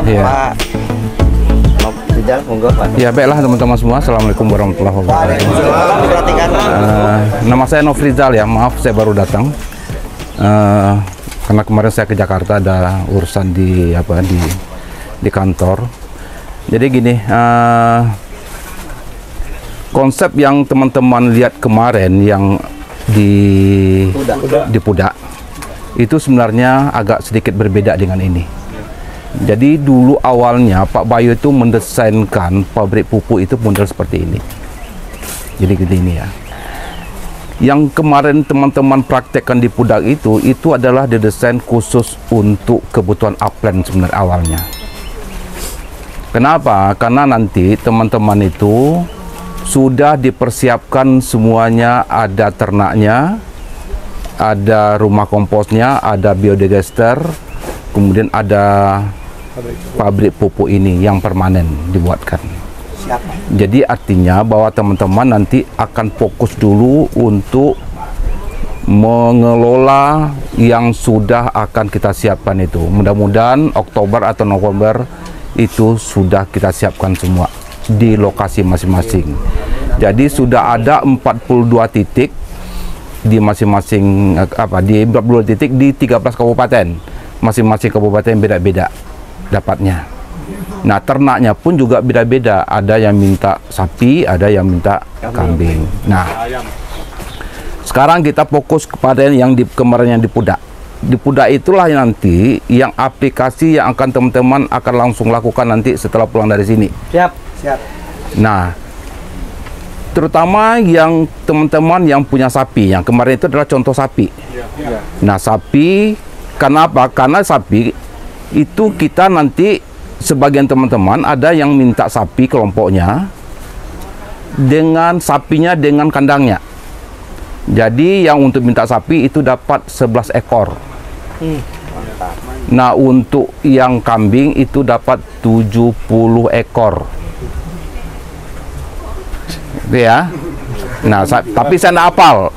Iya. Pak. Mau tidak, monggo Pak. Ya baiklah teman-teman semua, assalamualaikum warahmatullahi wabarakatuh. Perhatikan. Nama saya Nofrizal ya, maaf saya baru datang. Karena kemarin saya ke Jakarta ada urusan di kantor. Jadi gini, konsep yang teman-teman lihat kemarin yang di Pudak itu sebenarnya agak sedikit berbeda dengan ini. Jadi dulu awalnya Pak Bayu itu mendesainkan pabrik pupuk itu model seperti ini. Jadi gini ya. Yang kemarin teman-teman praktekkan di Pudak itu adalah didesain khusus untuk kebutuhan upland sebenarnya awalnya. Kenapa? Karena nanti teman-teman itu sudah dipersiapkan semuanya, ada ternaknya, ada rumah komposnya, ada biodigester, kemudian ada pabrik pupuk ini yang permanen dibuatkan. Jadi artinya bahwa teman-teman nanti akan fokus dulu untuk mengelola yang sudah akan kita siapkan itu. Mudah-mudahan Oktober atau November itu sudah kita siapkan semua di lokasi masing-masing. Jadi sudah ada 42 titik di masing-masing di 42 titik di 13 kabupaten. Masing-masing kabupaten beda-beda dapatnya. Nah, ternaknya pun juga beda-beda. Ada yang minta sapi, ada yang minta kambing. Nah, sekarang kita fokus kepada yang kemarin yang di Pudak. Di Pudak itulah yang nanti yang aplikasi yang akan teman-teman akan langsung lakukan nanti setelah pulang dari sini. Siap. Nah, terutama yang teman-teman yang punya sapi, yang kemarin itu adalah contoh sapi. Nah, sapi, kenapa? Karena sapi itu kita nanti sebagian teman-teman ada yang minta sapi kelompoknya dengan sapinya dengan kandangnya. Jadi yang untuk minta sapi itu dapat 11 ekor. Nah, untuk yang kambing itu dapat 70 ekor. Ya. Nah, tapi saya tidak hafal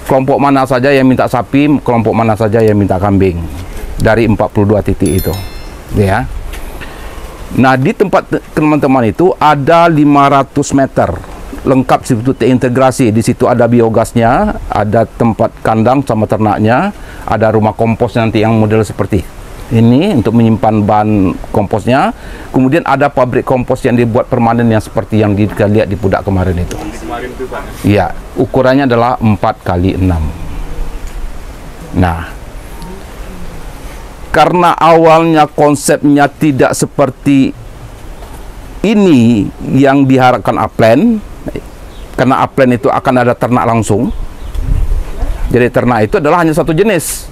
kelompok mana saja yang minta sapi, kelompok mana saja yang minta kambing dari 42 titik itu. Ya. Nah, di tempat teman-teman itu ada 500 meter lengkap situ terintegrasi. Di situ ada biogasnya, ada tempat kandang sama ternaknya, ada rumah kompos nanti yang model seperti ini untuk menyimpan bahan komposnya. Kemudian ada pabrik kompos yang dibuat permanen yang seperti yang kita lihat di Pudak kemarin itu. Iya, ukurannya adalah 4x6. Nah, karena awalnya konsepnya tidak seperti ini yang diharapkan upland, karena upland itu akan ada ternak langsung. Jadi ternak itu adalah hanya satu jenis.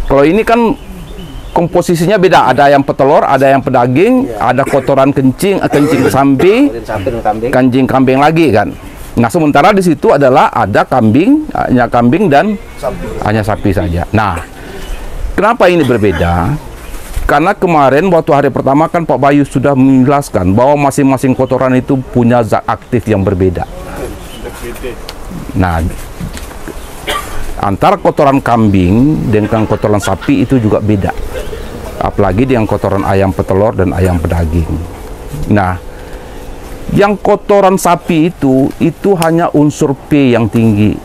Kalau ini kan komposisinya beda, ada yang petelur, ada yang pedaging, ada kotoran kencing sapi, kencing kambing lagi kan. Nah, sementara di situ adalah ada kambing, hanya kambing dan hanya sapi saja. Nah, kenapa ini berbeda? Karena kemarin waktu hari pertama kan Pak Bayu sudah menjelaskan bahwa masing-masing kotoran itu punya zat aktif yang berbeda. Nah, antara kotoran kambing dengan kotoran sapi itu juga beda. Apalagi dengan kotoran ayam petelur dan ayam pedaging. Nah, yang kotoran sapi itu hanya unsur P yang tinggi.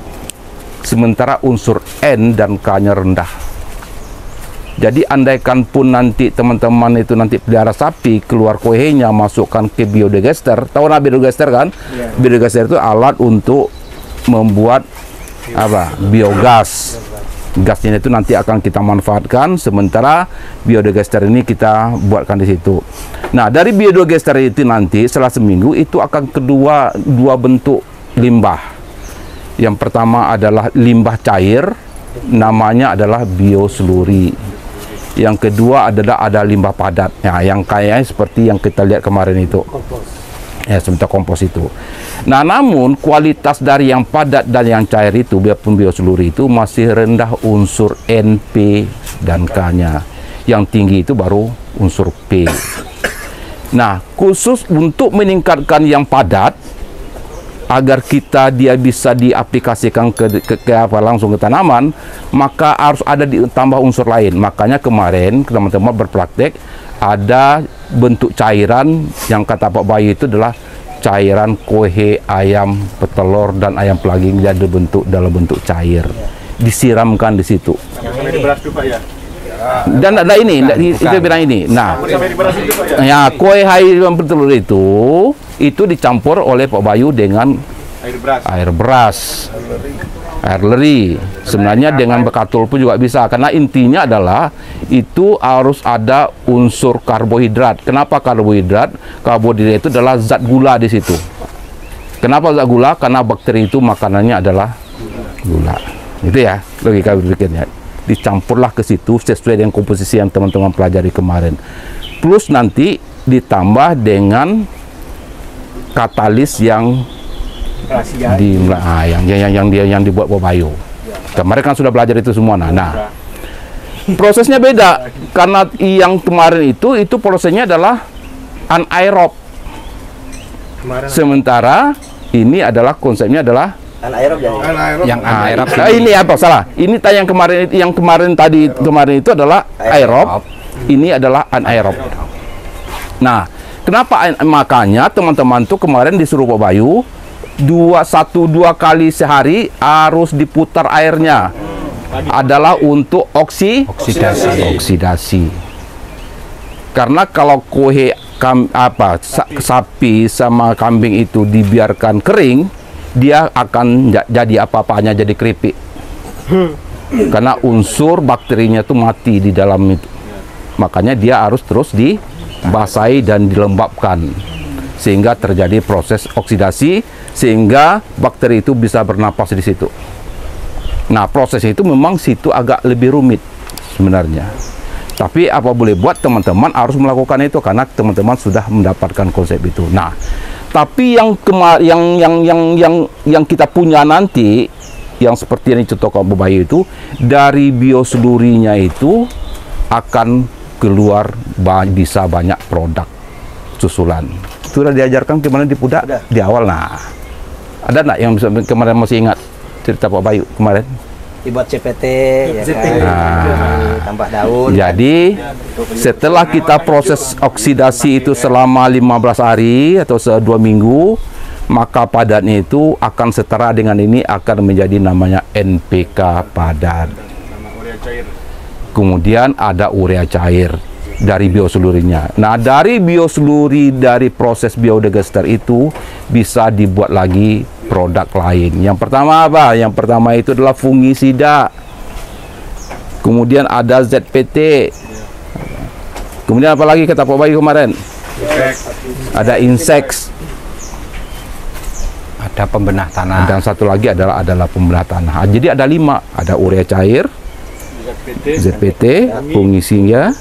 Sementara unsur N dan K-nya rendah. Jadi andaikan pun nanti teman-teman itu nanti pelihara sapi, keluar kohenya, masukkan ke biodigester. Tahu lah biodigester kan? Yeah. Biodigester itu alat untuk membuat biogas. Gasnya itu nanti akan kita manfaatkan, sementara biodigester ini kita buatkan di situ. Nah, dari biodigester itu nanti setelah seminggu itu akan dua bentuk limbah. Yang pertama adalah limbah cair, namanya adalah biosluri. Yang kedua adalah ada limbah padat, ya, yang kayaknya seperti yang kita lihat kemarin itu. Kompos. Ya, sebentar kompos itu. Nah, namun kualitas dari yang padat dan yang cair itu, biarpun biosluri itu masih rendah unsur N, P, dan K-nya. Yang tinggi itu baru unsur P. Nah, khusus untuk meningkatkan yang padat, agar dia bisa diaplikasikan ke apa langsung ke tanaman, maka harus ada ditambah unsur lain. Makanya kemarin teman-teman berpraktek ada bentuk cairan yang kata Pak Bayu itu adalah cairan kohe ayam petelur dan ayam pelaging jadi dalam bentuk cair, disiramkan di situ. Dan ada ini, itu bilang ini. Nah, ya kohe ayam petelur itu dicampur oleh Pak Bayu dengan air beras, air leri. Sebenarnya dengan bekatul pun juga bisa, karena intinya adalah itu harus ada unsur karbohidrat. Kenapa karbohidrat? Karbohidrat itu adalah zat gula di situ. Kenapa zat gula? Karena bakteri itu makanannya adalah gula. Itu ya logika berpikirnya. Dicampurlah ke situ sesuai dengan komposisi yang teman-teman pelajari kemarin. Plus nanti ditambah dengan katalis yang yang dibuat Pak Bayu. Kemarin kan sudah belajar itu semua. Nah, prosesnya beda karena yang kemarin itu prosesnya adalah anaerob. Sementara ini adalah konsepnya adalah Anaerob Yang anaerob. ini apa salah? Ini yang kemarin itu adalah aerob. Ini adalah anaerob. Nah, kenapa makanya teman-teman tuh kemarin disuruh Pak Bayu 2 kali sehari harus diputar airnya. Adalah untuk oksidasi. Karena kalau kohe sapi sama kambing itu dibiarkan kering, dia akan jadi apa-apanya, jadi keripik. Karena unsur bakterinya itu mati di dalam itu. Makanya dia harus terus dibasahi dan dilembabkan sehingga terjadi proses oksidasi sehingga bakteri itu bisa bernapas di situ. Nah, proses itu memang situ agak lebih rumit sebenarnya. Tapi apa boleh buat, teman-teman harus melakukan itu karena teman-teman sudah mendapatkan konsep itu. Nah, tapi yang kita punya nanti yang seperti yang dicontohkan Pak Bayu itu dari bioselurinya itu akan keluar bisa banyak produk susulan. Sudah diajarkan kemana di Pudak di awal. Nah, ada nggak yang bisa kemarin masih ingat cerita Pak Bayu kemarin? Dibuat CPT, ya kan? Tambah daun. Jadi setelah kita proses oksidasi itu selama 15 hari atau 2 minggu, maka padatnya itu akan setara dengan ini, akan menjadi namanya NPK padat. Kemudian ada urea cair dari bioselurinya. Nah, dari bioseluri dari proses biodigester itu bisa dibuat lagi produk lain. Yang pertama apa? Yang pertama itu adalah fungisida. Kemudian ada ZPT. Kemudian apa lagi kata Pak Bayu kemarin? Ada inseks. Ada pembenah tanah. Dan satu lagi adalah pembenah tanah. Jadi ada 5. Ada urea cair, ZPT, fungisida.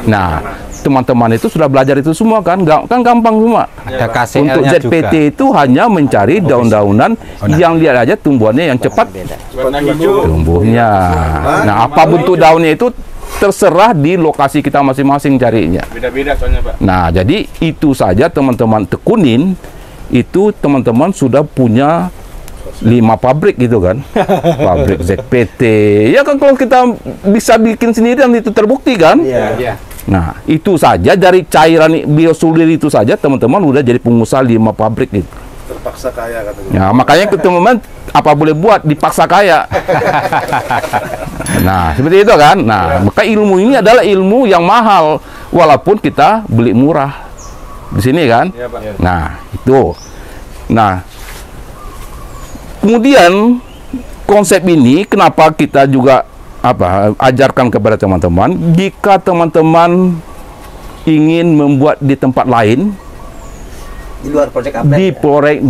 Nah, teman-teman itu sudah belajar itu semua kan? Kan gampang semua. Ada KCL-nya untuk ZPT juga. itu hanya mencari daun-daunan yang lihat aja tumbuhannya yang cepat tumbuhnya. Nah, apa bentuk daunnya itu terserah di lokasi kita masing-masing carinya. Beda-beda soalnya, Pak. Nah, jadi itu saja teman-teman tekunin, itu teman-teman sudah punya 5 pabrik gitu kan. Pabrik ZPT. Ya kan kalau kita bisa bikin sendiri dan itu terbukti kan. Iya. Nah, itu saja dari cairan bioseluri itu saja teman-teman udah jadi pengusaha 5 pabrik gitu. Terpaksa kaya katanya. Ya, makanya teman-teman apa boleh buat dipaksa kaya. Nah, seperti itu kan. Nah, maka ilmu ini adalah ilmu yang mahal walaupun kita beli murah. Di sini kan. Iya, Pak. Nah, itu. Nah, kemudian konsep ini kenapa kita juga ajarkan kepada teman-teman, jika teman-teman ingin membuat di tempat lain Di luar project upland. di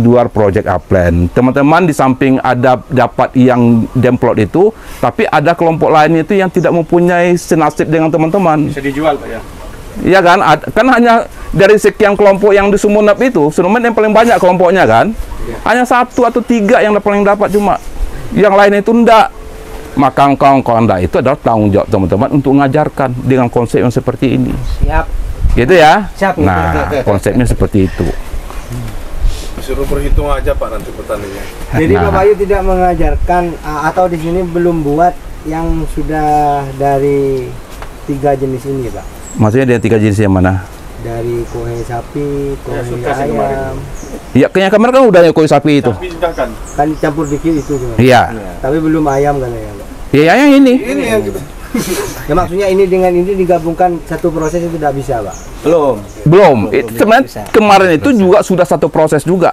luar project upland, teman-teman di samping ada dapat yang demplot itu, tapi ada kelompok lain itu yang tidak mempunyai senasib dengan teman-teman. Bisa dijual, Pak ya. Iya kan? Kan hanya dari sekian kelompok yang di Sumenep itu, Sumenep yang paling banyak kelompoknya kan? Hanya 1 atau 3 yang paling dapat cuma. Yang lain itu enggak. Maka kawan-kawan itu adalah tanggung jawab teman-teman untuk mengajarkan dengan konsep yang seperti ini. Siap. Gitu ya? Siap. Nah, konsepnya seperti itu. Disuruh berhitung aja Pak nanti petaninya. Jadi Pak Bayu tidak mengajarkan atau di sini belum buat yang sudah dari 3 jenis ini Pak? Maksudnya dari 3 jenis yang mana? Dari kohe sapi, kohe ayam. Ya, kayaknya kemarin kan udah koi sapi itu. Tapi sudah kan? Kan campur dikit itu cuma. Iya. Tapi belum ayam kan ya Pak? Ya, yang ini. Ini yang kita. Ya maksudnya ini dengan ini digabungkan satu proses itu tidak bisa Pak? Belum. Sebenarnya kemarin itu juga sudah satu proses juga.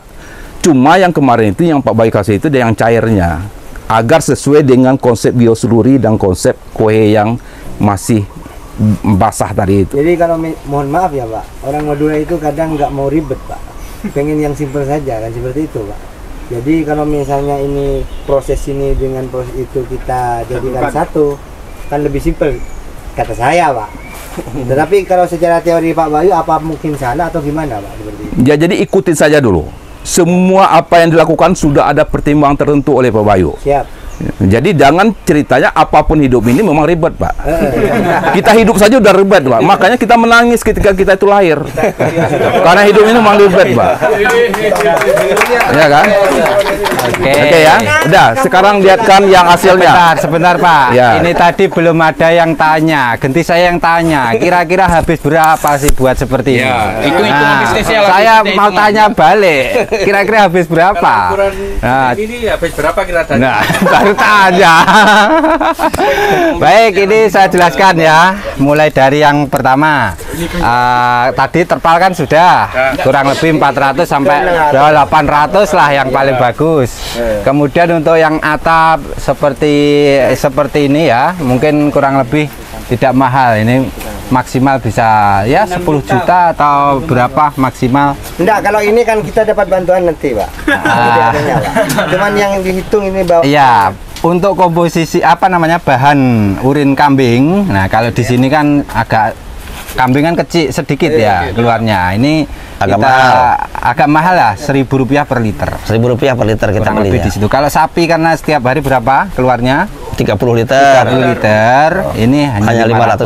Cuma yang kemarin itu yang Pak Bayu kasih itu yang cairnya. Agar sesuai dengan konsep bioseluri dan konsep kohe yang masih basah tadi itu. Jadi kalau mohon maaf ya Pak, orang Madura itu kadang nggak mau ribet Pak, pengen yang simpel saja kan seperti itu Pak. Jadi kalau misalnya ini proses ini dengan proses itu kita jadikan satu, kan lebih simpel kata saya Pak. Tetapi kalau secara teori Pak Bayu apa mungkin salah atau gimana Pak seperti itu? Ya, jadi ikutin saja dulu. Semua apa yang dilakukan sudah ada pertimbangan tertentu oleh Pak Bayu. Siap. Jadi jangan ceritanya apapun hidup ini memang ribet Pak. Kita hidup saja udah ribet Pak. Makanya kita menangis ketika kita itu lahir. Karena hidup ini memang ribet Pak. Ya kan? Oke ya. Udah, sekarang lihatkan yang hasilnya. Sebentar Pak. Ya. Ini tadi belum ada yang tanya. Ganti saya yang tanya. Kira-kira habis berapa sih buat seperti ini? Hitung-hitungan bisnisnya lah, saya bisnisnya mau hitungan. tanya balik. Kira-kira habis berapa? Nah, Ini habis berapa kira tadi? nah, baru tanya. Baik, ini saya jelaskan ya. Mulai dari yang pertama. Tadi terpal kan sudah kurang lebih 400 sampai 800 lah yang paling bagus. Kemudian untuk yang atap seperti ini ya, mungkin kurang lebih tidak mahal. Ini maksimal bisa ya 10 juta atau berapa maksimal. Enggak, kalau ini kan kita dapat bantuan nanti Pak. Adanya, Pak. Cuman yang dihitung ini Pak. Iya, untuk komposisi apa namanya bahan urin kambing. Nah, kalau di sini kan agak kambing kan kecil sedikit ya keluarnya. Ini agak mahal lah, Rp1.000 per liter. Rp1.000 per liter kita Kurang lebih belinya. di situ. Kalau sapi karena setiap hari berapa keluarnya? 30 liter. 30 liter. Ini Hanya Rp500.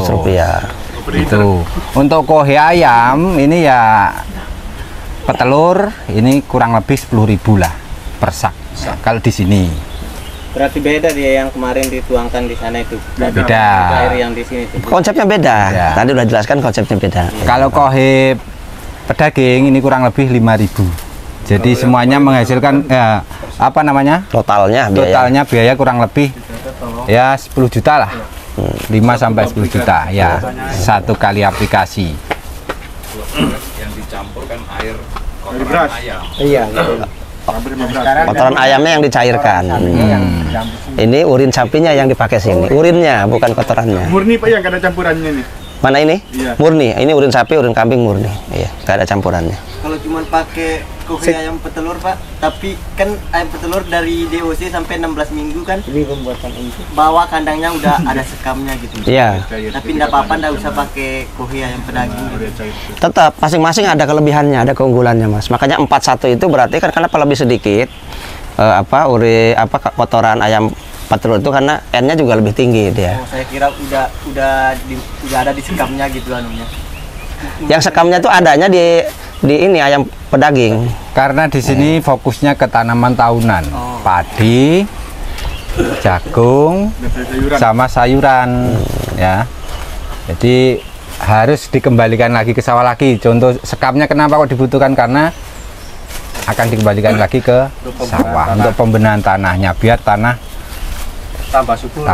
Itu. Untuk kohe ayam ini ya petelur ini kurang lebih 10.000 lah per sak. Kalau di sini. Berarti beda dia yang kemarin dituangkan di sana itu. Beda. Air yang di sini itu. Konsepnya beda. Ya. Tadi udah jelaskan konsepnya beda. Kalau kohe pedaging ini kurang lebih 5.000. Jadi semuanya menghasilkan apa namanya? Totalnya Biaya kurang lebih ya 10 juta lah. 5 sampai 10 juta ya satu kali aplikasi. Yang dicampurkan air beras. ayam. Iya. kotoran ayamnya yang dicairkan. Ini urin sapinya yang dipakai sini. Urinnya bukan kotorannya. Murni Pak yang ada campurannya nih. Mana ini? Iya. Murni. Ini urin sapi, urin kambing murni. Iya, nggak ada campurannya. Kalau cuma pakai kohe ayam petelur Pak, tapi kan ayam petelur dari DOC sampai 16 minggu kan Ini pembuatan ini. bawa kandangnya udah ada sekamnya gitu. Iya. Tapi enggak apa-apa, enggak usah pakai kohe ayam pedaging gitu. Tetap masing-masing ada kelebihannya, ada keunggulannya, Mas. Makanya 41 itu berarti kan kenapa lebih sedikit kotoran ayam petelur itu karena N-nya juga lebih tinggi dia. Oh, saya kira udah ada di sekamnya gitu anunya. Yang sekamnya itu adanya di ini ayam pedaging. Karena di sini fokusnya ke tanaman tahunan, padi, jagung, sama sayuran, ya. Jadi harus dikembalikan lagi ke sawah lagi. Contoh sekamnya kenapa kok dibutuhkan, karena akan dikembalikan lagi ke sawah untuk pembenahan tanahnya biar tanah Tambah subur.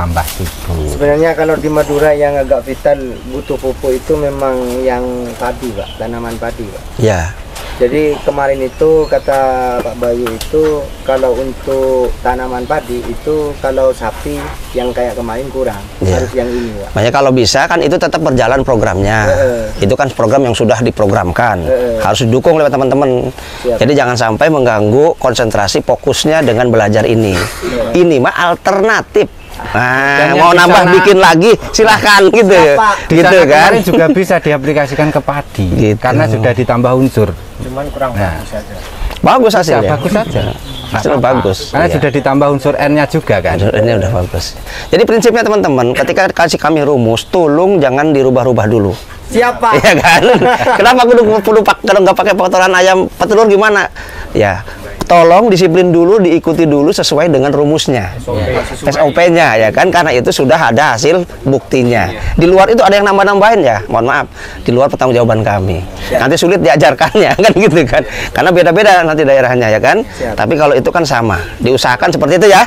Sebenarnya kalau di Madura yang agak vital butuh pupuk itu memang yang padi Pak, tanaman padi Pak. Ya. Jadi kemarin itu kata Pak Bayu itu kalau untuk tanaman padi itu kalau sapi yang kayak kemarin kurang, Iya. harus yang ini Pak. Makanya kalau bisa kan itu tetap berjalan programnya. Itu kan program yang sudah diprogramkan. Harus didukung oleh teman-teman. Siap. Jadi jangan sampai mengganggu konsentrasi fokusnya dengan belajar ini. Ini mah alternatif. Nah, Dan yang mau di nambah sana- bikin lagi silahkan gitu. Di Gitu sana kan. kemarin juga bisa diaplikasikan ke padi, Gitu. karena sudah ditambah unsur. Cuman kurang Nah. bagus saja. Bagus Ya, hasilnya. bagus saja. Hasilnya bagus. Karena Iya. sudah ditambah unsur N-nya juga kan. Ini udah bagus. Jadi prinsipnya teman-teman, ketika kasih kami rumus, tolong jangan dirubah-rubah dulu. Siapa? Iya kan? Kenapa kudu kalau nggak pakai kotoran ayam petelur gimana? ya tolong disiplin dulu, diikuti dulu sesuai dengan rumusnya, SOP-nya ya kan, karena itu sudah ada hasil buktinya. Di luar itu ada yang nambah-nambahin ya, mohon maaf, di luar pertanggungjawaban kami. Nanti sulit diajarkannya kan gitu kan, karena beda-beda nanti daerahnya ya kan. Tapi kalau itu kan sama, diusahakan seperti itu ya.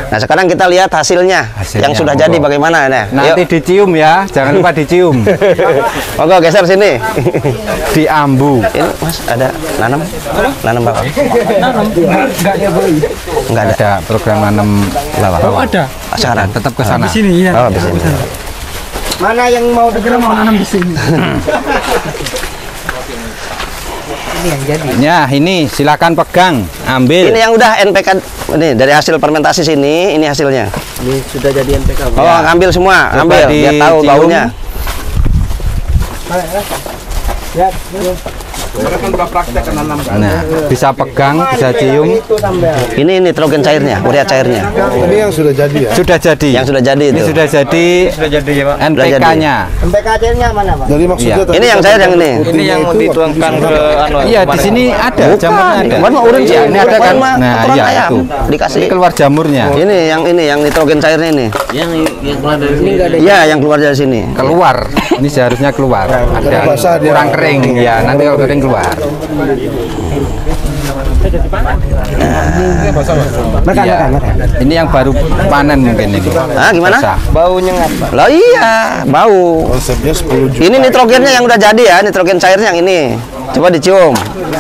Nah sekarang kita lihat hasilnya yang sudah jadi bagaimana nah. Nanti dicium ya, jangan lupa dicium. Monggo geser sini. Di ambu. Ini Mas ada nanam Bapak? Enggak Ada program nanam Bapak. Oh ada. Sekarang tetap ke sana. Di sini ya. Oh, di sini. Mana yang mau nanam di sini? Ini yang jadi. Ya, ini silakan pegang, ambil. Ini yang udah NPK ini dari hasil fermentasi sini, ini hasilnya. Ini sudah jadi NPK. Oh, ambil semua, Coba ambil biar tahu dicium. baunya. Ya, Nah, bisa pegang, bisa cium. Ini nitrogen cairnya, urea cairnya. Ini yang sudah jadi ya? Sudah jadi. Yang sudah jadi Ini itu. sudah jadi ya Pak. NPK-nya. NPK cairnya mana, Pak? Jadi maksudnya Iya. tadi Ini yang cair yang ini. Ini yang dituangkan ke Iya, di sini ada jamurnya ada. Bukan mau urin Iya, ini ada kan. Bukan, Nah, kotoran iya ayam. itu. Dikasih. Ini keluar jamurnya. Ini yang nitrogen cairnya ini. yang keluar dari sini. Iya, yang keluar dari sini. Keluar. Ini seharusnya keluar. Ada basah dia. kurang kering ya. Nanti kalau kering keluar. Iya. Ini yang baru panen mungkin ini. Ah, gimana? Basah. Bau nyengat, Pak. Lah iya, bau. konsepnya 10 juta. Ini nitrogennya yang udah jadi ya, nitrogen cairnya yang ini. Coba dicium.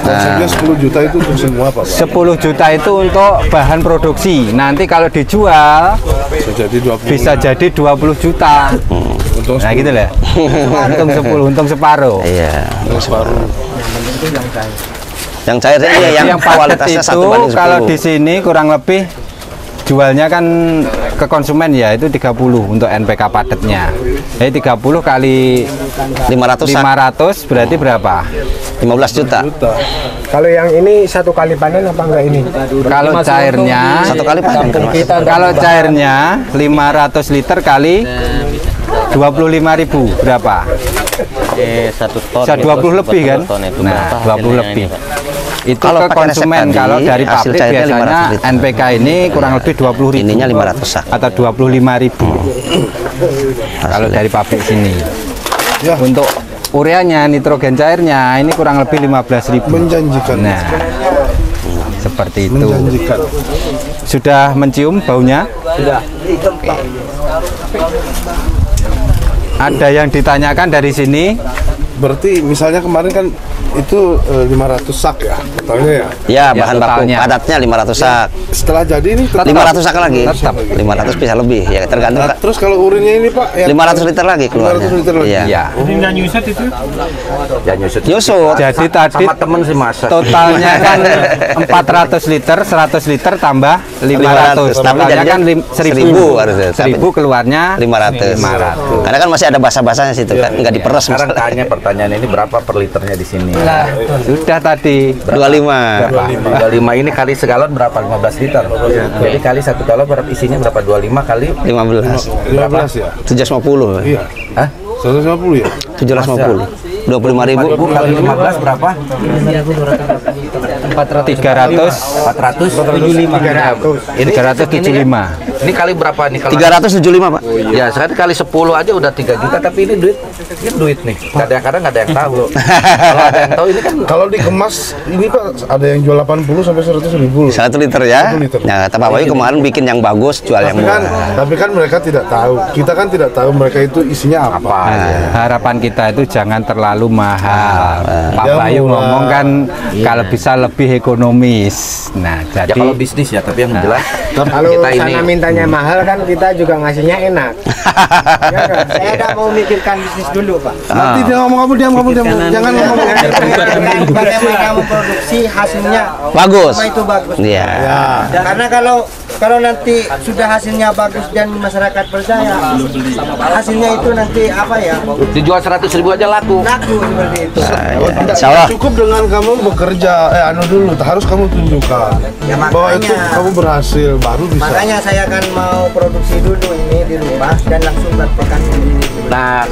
Konsepnya 10 juta itu untuk semua Pak. 10 juta itu untuk bahan produksi. Nanti kalau dijual Bisa jadi 20. bisa jadi 20 juta. Untung Nah gitu lah. Untung 10, untung separuh. Iya. separuh. Yang cairnya ini yang padat kualitasnya itu 1/10. kalau di sini kurang lebih jualnya kan ke konsumen ya itu 30 untuk NPK padatnya. Jadi 30 kali 500 sak, 500 berarti berapa? 15 juta. Kalau yang ini satu kali panen apa enggak ini? Kalau cairnya Satu kali panen kan, Mas? kalau cairnya 500 liter kali 25.000 berapa? 1 ton. Bisa 20 lebih kan? Nah, 20 lebih. Itu Kalau ke pakai resep konsumen. tadi, Kalau dari hasil pabrik cairnya biasanya 500 liter. NPK ini kurang lebih 20.000. Ininya 500 sak. Atau 25.000. Kalau dari pabrik sini. Ya. Untuk ureanya, nitrogen cairnya ini kurang lebih 15.000. Menjanjikan. Nah, seperti itu. Menjanjikan. Sudah mencium baunya? Sudah. Ada yang ditanyakan dari sini? Berarti misalnya kemarin kan itu 500 sak ya totalnya ya. Ya, Ya, bahan baku totalnya. padatnya 500 sak. Setelah jadi ini tetap. 500 sak lagi. Tetap. 500 bisa lebih ya, tergantung. Nah, terus kalau urinnya ini Pak yang 500 liter lagi keluarnya. 500 liter lagi. Iya. Ya. Nyusut. Jadi tadi temen sih masak. totalnya kan 400 liter, 100 liter tambah 500. 500. Tapi Totalnya jadinya kan 1000 harusnya. 1000 keluarnya 500. 500. Karena kan masih ada basah-basahnya situ kan, nggak diperes. Sekarang tanya pertanyaan ini berapa per liternya di sini? Sudah tadi 25. 25 ini kali segalon berapa? 15 liter. Jadi kali 1 galon berapa isinya berapa? 25 kali 15. 15 ya. 750. Iya. Hah? 150 ya. 750. 25.000. Bu kali 15 berapa? 300 Ini 375. Ini kali berapa nih kalau 375, Pak. ya sekarang kali 10 aja udah 3 juta, tapi ini duit nih. Kadang-kadang nggak ada yang tahu. Kalau ada yang tahu ini kan Kalau dikemas ini Pak ada yang jual 80 sampai 100.000. 1 liter ya. 1 liter. Nah, kata Pak Bayu kemarin bikin yang bagus, jual yang Tapi kan murah. mereka tidak tahu. Kita kan tidak tahu mereka itu isinya apa. Harapan kita itu jangan terlalu mahal. Pak Ya, Bayu murah. ngomong kan kalau bisa lebih ekonomis. Nah, ya jadi kalau bisnis ya, tapi yang jelas Kalau kita ini sana mintanya mahal kan kita juga ngasihnya enak. Ya kan? Saya tidak mau mikirkan bisnis dulu, Pak. Nanti dia ngomong kamu diam. Jangan ngomong. Bagaimana memproduksi hasilnya Bagus. semua itu bagus. Iya. Karena kalau nanti sudah hasilnya bagus dan masyarakat percaya, hasilnya itu nanti apa ya? dijual 100.000 aja laku. Laku seperti itu. Insya Allah. Cukup dengan kamu bekerja dulu harus kamu tunjukkan Ya, bahwa itu makanya. kamu berhasil baru bisa. Makanya saya akan mau produksi dulu ini di rumah dan langsung praktekkan sendiri. Nah,